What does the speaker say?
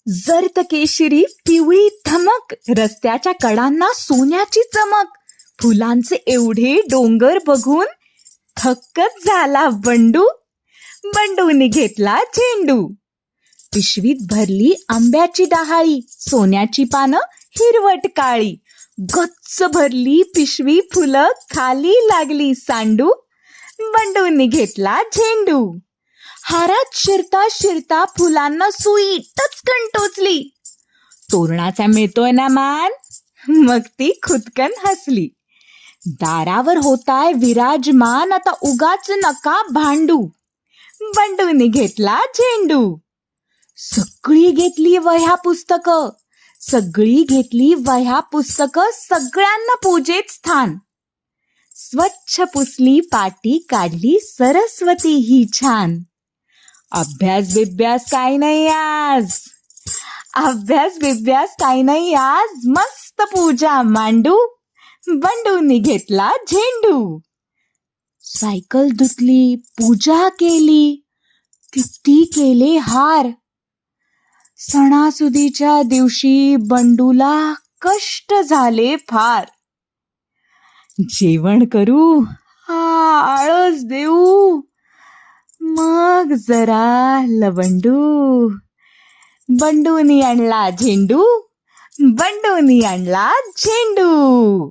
जर्द केशरी पिवळी धमक, रस्त्याच्या कडांना सोन्याची चमक. फुलांचे एवढे डोंगर बघून थक्कच झाला बंडू. बंडूने घेतला झेंडू. पिशवीत भरली आंब्याची डहाळी, सोन्याची पानं हिरवट काळी. गच्च भरली पिशवी फुलं, खाली लागली सांडू. बंडूने घेतला झेंडू. हारात शिरता शिरता फुलांना सुई टचकन टोचली. तोरणाचा मिळतोय ना मान, मग ती खुदकन हसली. दारावर होताय विराजमान, आता उगाच नका भांडू. बंडूने घेतला झेंडू. सगळी घेतली वह्या पुस्तकं, सगळी घेतली वह्या पुस्तकं, सगळ्यांना पूजेत स्थान. स्वच्छ पुसली पाटी, काढली सरस्वती ही छान. अभ्यास बिभ्यास काही नाही आज, अभ्यास बिभ्यास काही नाही आज, मस्त पूजा मांडू. बंडूने घेतला झेंडू. सायकल धुतली, पूजा केली, किती केले हार. सणासुदीच्या दिवशी बंडूला कष्ट झाले फार. जेवण करू, आळस देऊ, मग जरा लवंडू. बंडूनी आणला झेंडू, बंडूनी आणला झेंडू.